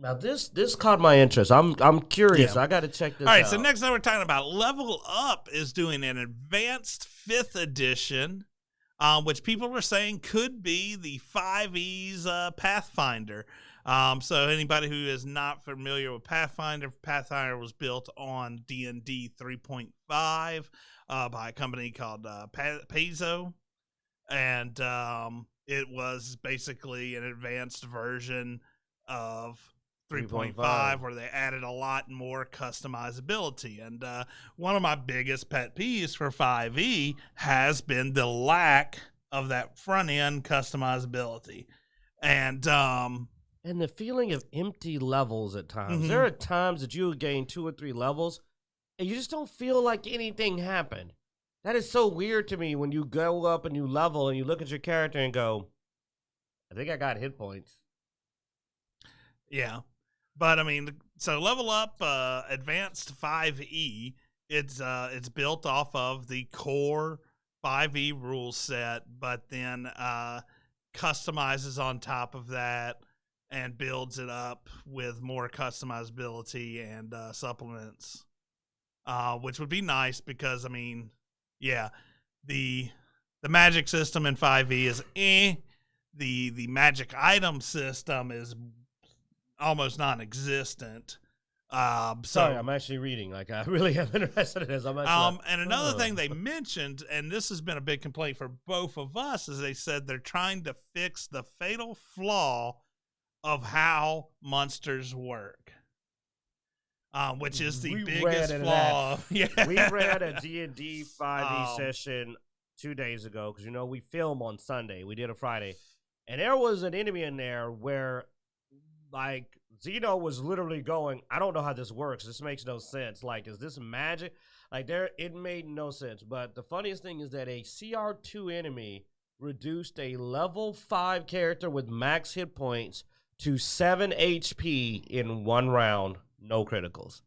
Now this caught my interest. I'm curious. Yeah. I got to check this All right, out. so next time we're talking about Level Up is doing an advanced 5th edition, which people were saying could be the 5e's Pathfinder. So anybody who is not familiar with Pathfinder, Pathfinder was built on D&D 3.5 by a company called Paizo, and it was basically an advanced version of 3.5 where they added a lot more customizability. And one of my biggest pet peeves for 5e has been the lack of that front end customizability. And the feeling of empty levels at times. There are times that you gain 2 or 3 levels and you just don't feel like anything happened. That is so weird to me when you go up and you level and you look at your character and go, I think I got hit points. Yeah. But I mean, so Level Up Advanced 5e, it's built off of the core 5e rule set, but then customizes on top of that and builds it up with more customizability and supplements, which would be nice because, I mean, yeah, the magic system in 5e is the magic item system is almost non-existent. Sorry, I'm actually reading. Like, I really am interested in this. I'm actually and another thing they mentioned, and this has been a big complaint for both of us, is they said they're trying to fix the fatal flaw of how monsters work. Which is the biggest flaw. Yeah. We ran a D&D 5e session 2 days ago because, we film on Sunday. We did a Friday. And there was an enemy in there where, like, Zeno was literally going, I don't know how this works. This makes no sense. Like, is this magic? Like, it made no sense. But the funniest thing is that a CR2 enemy reduced a level 5 character with max hit points to 7 HP in 1 round. No criticals.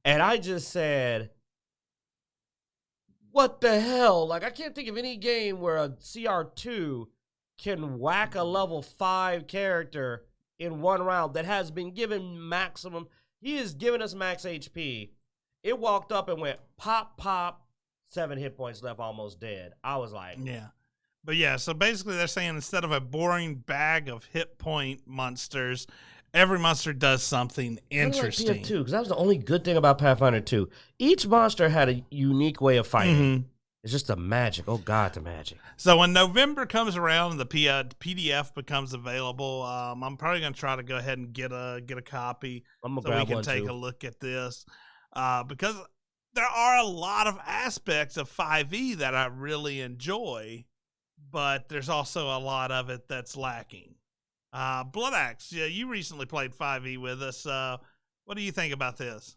And I just said, what the hell? Like, I can't think of any game where a CR2 can whack a level 5 character in 1 round that has been given maximum. He has given us max HP. It walked up and went pop, pop, 7 hit points left, almost dead. I was like, yeah. But yeah, so basically they're saying instead of a boring bag of hit point monsters, every monster does something interesting. Like because that was the only good thing about Pathfinder 2. Each monster had a unique way of fighting. It's just the magic. Oh, God, the magic. So when November comes around and the PDF becomes available, I'm probably going to try to go ahead and get a copy so we can take a look at this. Because there are a lot of aspects of 5e that I really enjoy, but there's also a lot of it that's lacking. Blood Axe, yeah, you recently played 5e with us. What do you think about this?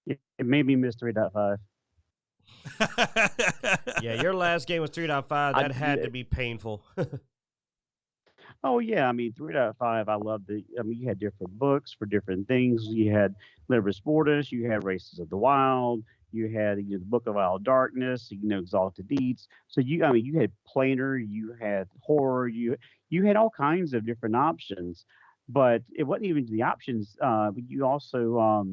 It made me miss 3.5. Yeah, your last game was 3.5. That had to be painful. Oh, yeah. I mean, 3.5, I loved it. I mean, you had different books for different things. You had Liberus Mortis, you had Races of the Wild, you had the Book of Wild Darkness, Exalted Deeds. So you had planar, you had horror, you had all kinds of different options. But it wasn't even the options. But you also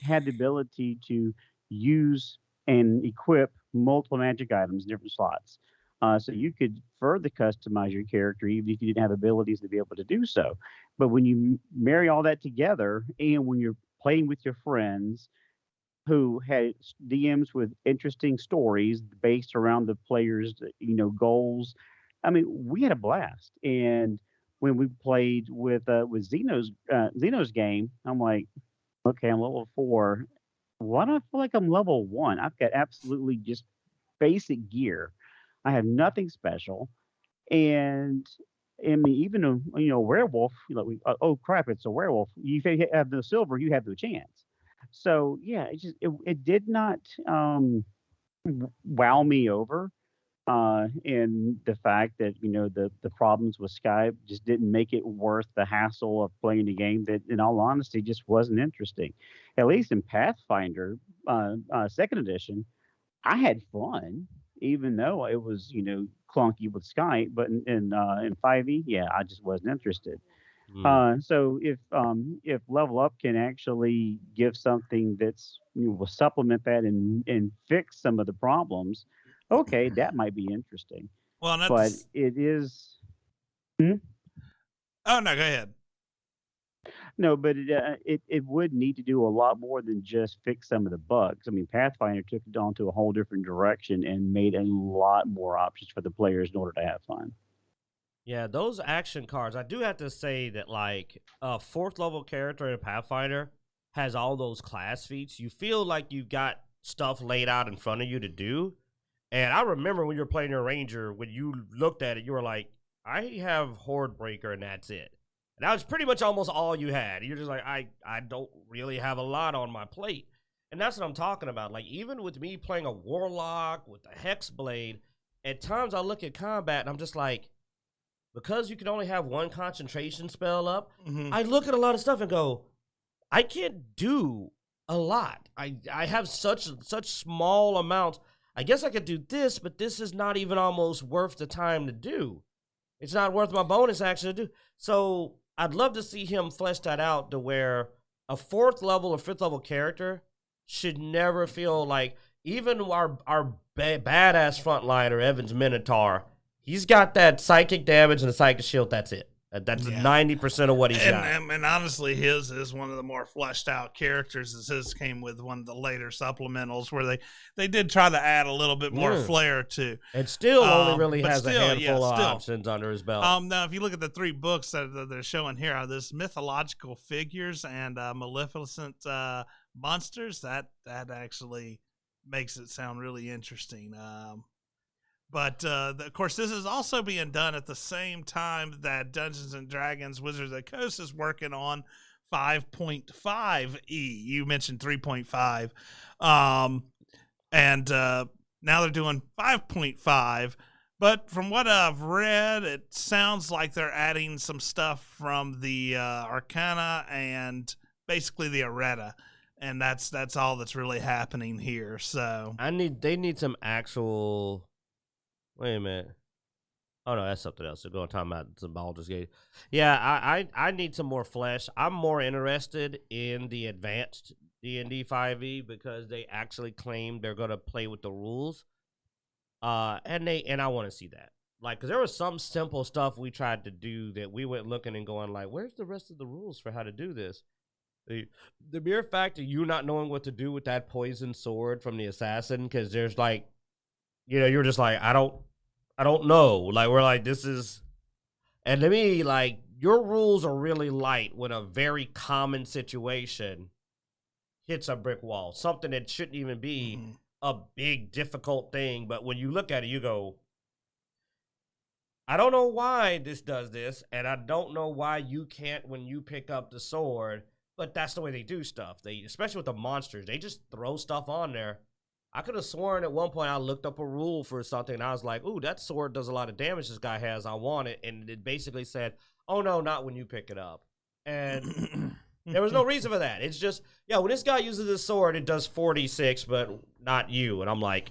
had the ability to use and equip multiple magic items in different slots. So you could further customize your character even if you didn't have abilities to be able to do so. But when you marry all that together, and when you're playing with your friends who had DMs with interesting stories based around the players' goals, I mean, we had a blast. And when we played with Zeno's game, I'm like, okay, I'm level 4. Why do I feel like I'm level 1? I've got absolutely just basic gear. I have nothing special. And I mean, even a werewolf, oh crap, it's a werewolf. You have the silver, you have no chance. So yeah, it did not wow me over. And the fact that the problems with Skype just didn't make it worth the hassle of playing the game that, in all honesty, just wasn't interesting. At least in Pathfinder, 2nd edition, I had fun, even though it was clunky with Skype. But in 5e, yeah, I just wasn't interested. So if level up can actually give something that's will supplement that and fix some of the problems, okay, that might be interesting. Well, But that's it is. Hmm? oh no, go ahead. No, but it would need to do a lot more than just fix some of the bugs. I mean, Pathfinder took it on to a whole different direction and made a lot more options for the players in order to have fun. Yeah, those action cards, I do have to say that, like, a 4th level character in Pathfinder has all those class feats. You feel like you got stuff laid out in front of you to do. And I remember when you were playing your Ranger, when you looked at it, you were like, I have Horde Breaker, and that's it. And that was pretty much almost all you had. You're just like, I don't really have a lot on my plate. And that's what I'm talking about. Like, even with me playing a Warlock with a Hex Blade, at times I look at combat and I'm just like, because you can only have one concentration spell up, I look at a lot of stuff and go, I can't do a lot. I have such small amounts. I guess I could do this, but this is not even almost worth the time to do. It's not worth my bonus action to do. So I'd love to see him flesh that out to where a 4th level or 5th level character should never feel like, even our badass frontliner, Evans Minotaur, he's got that psychic damage and a psychic shield. That's it. That's 90% of what he's got. And honestly, his is one of the more fleshed out characters, as his came with one of the later supplementals where they did try to add a little bit more flair to. And still only really has a handful of options under his belt. Now, if you look at the 3 books that they're showing here, there's mythological figures and maleficent monsters. That actually makes it sound really interesting. But, of course, this is also being done at the same time that Dungeons & Dragons Wizards of the Coast is working on 5.5e. You mentioned 3.5. And now they're doing 5.5. But from what I've read, it sounds like they're adding some stuff from the Arcana and basically the Errata. And that's all that's really happening here. So they need some actual... Wait a minute. Oh, no, that's something else. They're going to talk about some Baldur's Gate. Yeah, I need some more flesh. I'm more interested in the advanced D&D 5e because they actually claim they're going to play with the rules. And I want to see that. Like, because there was some simple stuff we tried to do that we went looking and going like, where's the rest of the rules for how to do this? The mere fact of you not knowing what to do with that poison sword from the assassin, because there's like, you're just like, I don't know. Like, we're like, this is, and to me, like, your rules are really light when a very common situation hits a brick wall. Something that shouldn't even be a big, difficult thing. But when you look at it, you go, I don't know why this does this, and I don't know why you can't when you pick up the sword, but that's the way they do stuff. Especially with the monsters, they just throw stuff on there. I could have sworn at one point I looked up a rule for something, and I was like, ooh, that sword does a lot of damage this guy has. I want it. And it basically said, oh, no, not when you pick it up. And there was no reason for that. It's just, when this guy uses this sword, it does 46, but not you. And I'm like...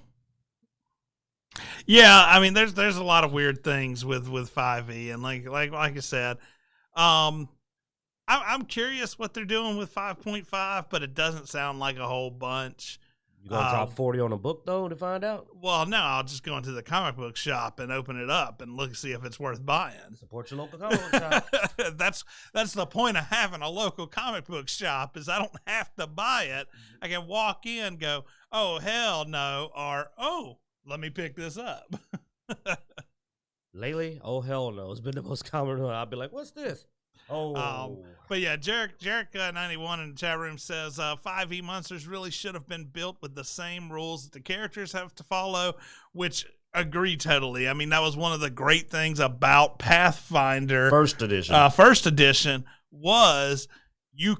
Yeah, I mean, there's a lot of weird things with 5e. And like I said, I'm curious what they're doing with 5.5, but it doesn't sound like a whole bunch. You gonna drop 40 on a book though to find out? Well, no, I'll just go into the comic book shop and open it up and look and see if it's worth buying. Support your local comic book shop. That's the point of having a local comic book shop, is I don't have to buy it. I can walk in, go, oh hell no, or oh, let me pick this up. Lately, oh hell no, it's been the most common one. I'll be like, what's this? Oh, but yeah, Jarek91 in the chat room says 5e monsters really should have been built with the same rules that the characters have to follow, which agree totally. I mean, that was one of the great things about Pathfinder first edition. First edition was you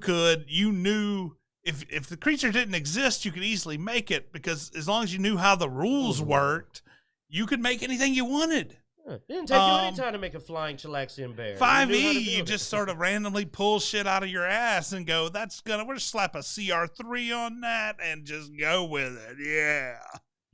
knew if the creature didn't exist, you could easily make it, because as long as you knew how the rules worked, you could make anything you wanted. It didn't take you any time to make a flying Chilaxian bear. 5e, you just sort of randomly pull shit out of your ass and go, we're just slap a CR3 on that and just go with it. Yeah.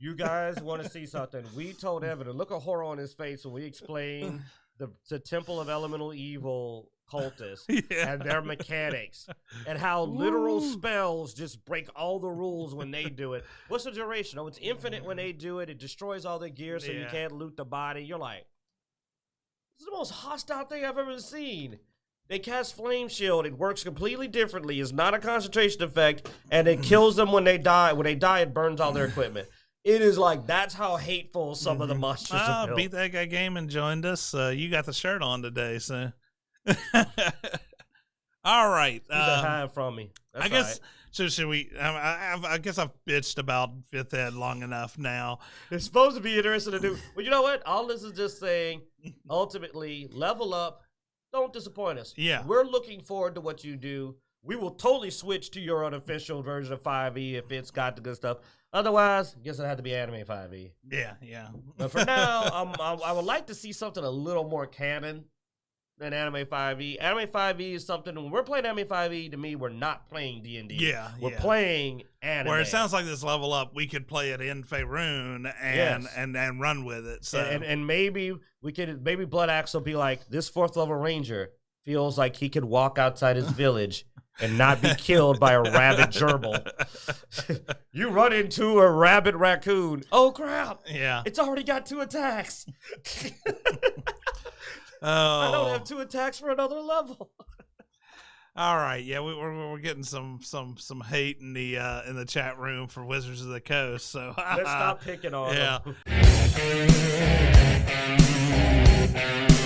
You guys want to see something? We told Evan to look a horror on his face when we explained the Temple of Elemental Evil cultists Yeah. and their mechanics and how literal spells just break all the rules when they do it. What's the duration? Oh, it's infinite when they do it. It destroys all their gear so you can't loot the body. You're like, this is the most hostile thing I've ever seen. They cast Flame Shield. It works completely differently. It's not a concentration effect, and it kills them when they die. When they die, it burns all their equipment. It is like, that's how hateful some of the monsters are built. Beat That Guy Game and joined us. You got the shirt on today, so. All right. You got hide from me. That's I guess, right. So should we, I guess I've bitched about 5th Ed long enough now. It's supposed to be interesting to do. But you know what? All this is just saying, ultimately, level up. Don't disappoint us. Yeah. We're looking forward to what you do. We will totally switch to your unofficial version of 5e if it's got the good stuff. Otherwise, I guess it had to be Anime 5e. Yeah. But for now, I would like to see something a little more canon than Anime 5e. Anime 5e is something, when we're playing Anime 5e, to me, we're not playing D&D. Yeah. We're playing anime. Where it sounds like this level up, we could play it in Faerun and run with it. So and maybe maybe Blood Axe will be like, this 4th level ranger feels like he could walk outside his village and not be killed by a rabid gerbil. You run into a rabid raccoon. Oh, crap. Yeah. It's already got 2 attacks. Oh. I don't have 2 attacks for another level. All right. Yeah, we're getting some hate in the chat room for Wizards of the Coast. So let's stop picking on them. Yeah.